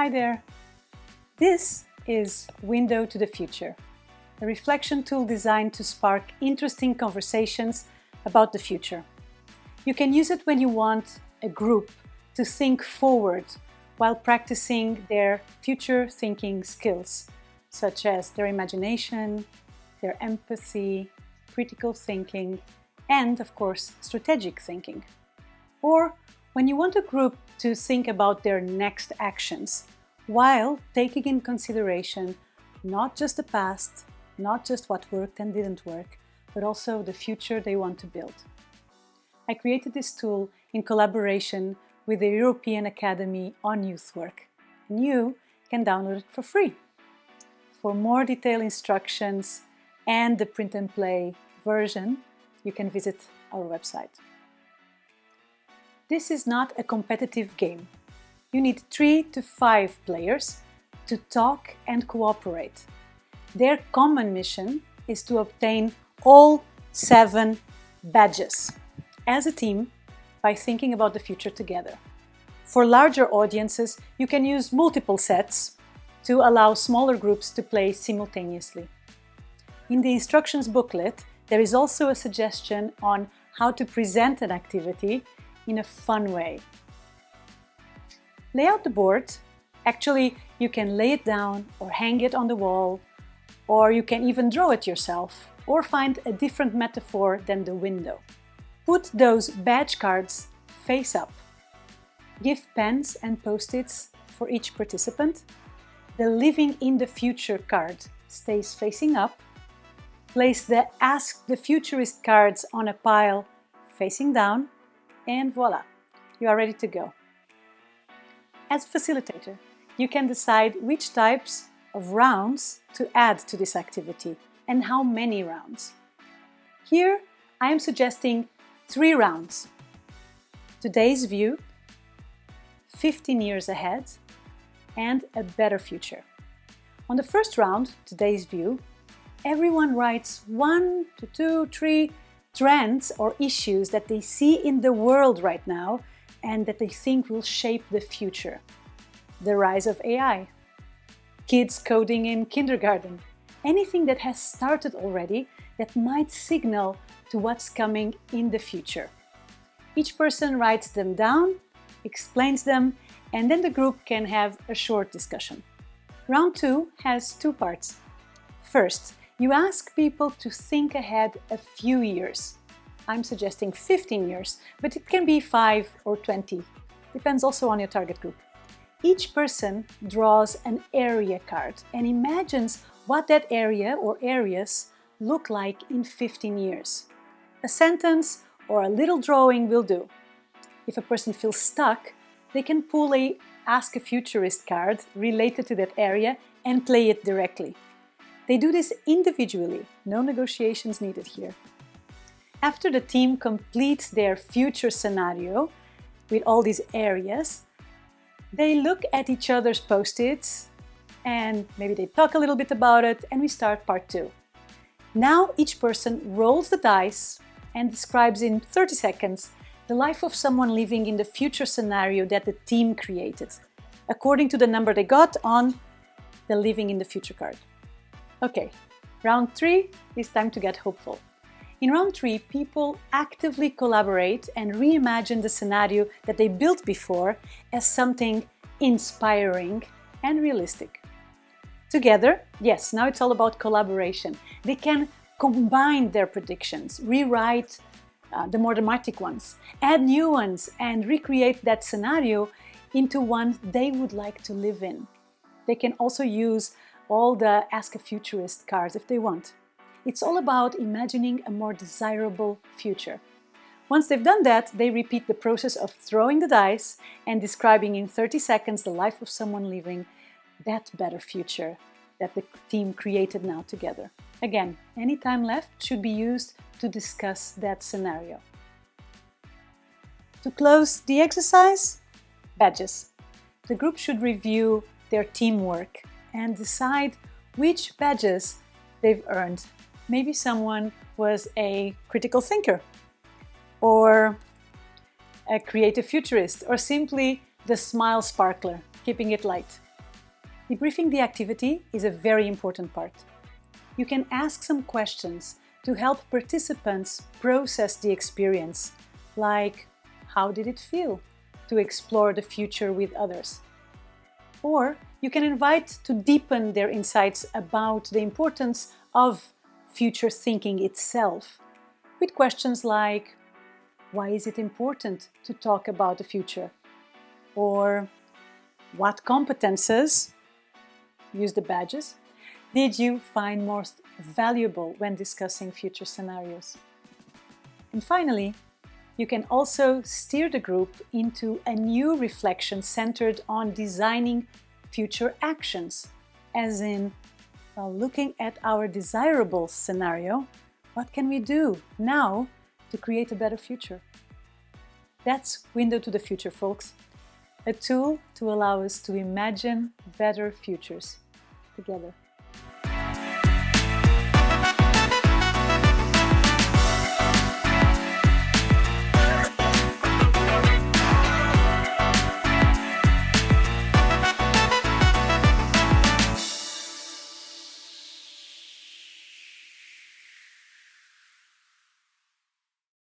Hi there! This is Window to the Future, a reflection tool designed to spark interesting conversations about the future. You can use it when you want a group to think forward while practicing their future thinking skills, such as their imagination, their empathy, critical thinking, and, of course, strategic thinking. Or when you want a group to think about their next actions, while taking in consideration not just the past, not just what worked and didn't work, but also the future they want to build. I created this tool in collaboration with the European Academy on Youth Work, and you can download it for free. For more detailed instructions and the print and play version, you can visit our website. This is not a competitive game. You need 3 to 5 players to talk and cooperate. Their common mission is to obtain all 7 badges as a team by thinking about the future together. For larger audiences, you can use multiple sets to allow smaller groups to play simultaneously. In the instructions booklet, there is also a suggestion on how to present an activity in a fun way. Lay out the board. Actually, you can lay it down or hang it on the wall, or you can even draw it yourself, or find a different metaphor than the window. Put those badge cards face up. Give pens and post-its for each participant. The Living in the Future card stays facing up. Place the Ask the Futurist cards on a pile facing down, and voila, you are ready to go. As a facilitator, you can decide which types of rounds to add to this activity and how many rounds. Here, I am suggesting 3 rounds. Today's view, 15 years ahead, and a better future. On the first round, today's view, everyone writes 1 to 2, 3 trends or issues that they see in the world right now and that they think will shape the future. The rise of AI, kids coding in kindergarten, anything that has started already that might signal to what's coming in the future. Each person writes them down, explains them, and then the group can have a short discussion. Round 2 has 2 parts. First, you ask people to think ahead a few years. I'm suggesting 15 years, but it can be 5 or 20. Depends also on your target group. Each person draws an area card and imagines what that area or areas look like in 15 years. A sentence or a little drawing will do. If a person feels stuck, they can pull a Ask a Futurist card related to that area and play it directly. They do this individually, no negotiations needed here. After the team completes their future scenario with all these areas, they look at each other's post-its and maybe they talk a little bit about it, and we start part 2. Now each person rolls the dice and describes in 30 seconds the life of someone living in the future scenario that the team created, according to the number they got on the Living in the Future card. Okay, round 3 is time to get hopeful. In round 3, people actively collaborate and reimagine the scenario that they built before as something inspiring and realistic. Together, yes, now it's all about collaboration. They can combine their predictions, rewrite the more dramatic ones, add new ones, and recreate that scenario into one they would like to live in. They can also use all the Ask a Futurist cards if they want. It's all about imagining a more desirable future. Once they've done that, they repeat the process of throwing the dice and describing in 30 seconds the life of someone living that better future that the team created now together. Again, any time left should be used to discuss that scenario. To close the exercise, badges. The group should review their teamwork and decide which badges they've earned. Maybe someone was a critical thinker, or a creative futurist, or simply the smile sparkler, keeping it light. Debriefing the activity is a very important part. You can ask some questions to help participants process the experience, like how did it feel to explore the future with others? Or you can invite to deepen their insights about the importance of future thinking itself, with questions like, why is it important to talk about the future? Or what competences, use the badges, did you find most valuable when discussing future scenarios? And finally, you can also steer the group into a new reflection centered on designing future actions, as in, while looking at our desirable scenario, what can we do now to create a better future? That's Window to the Future, folks. A tool to allow us to imagine better futures together.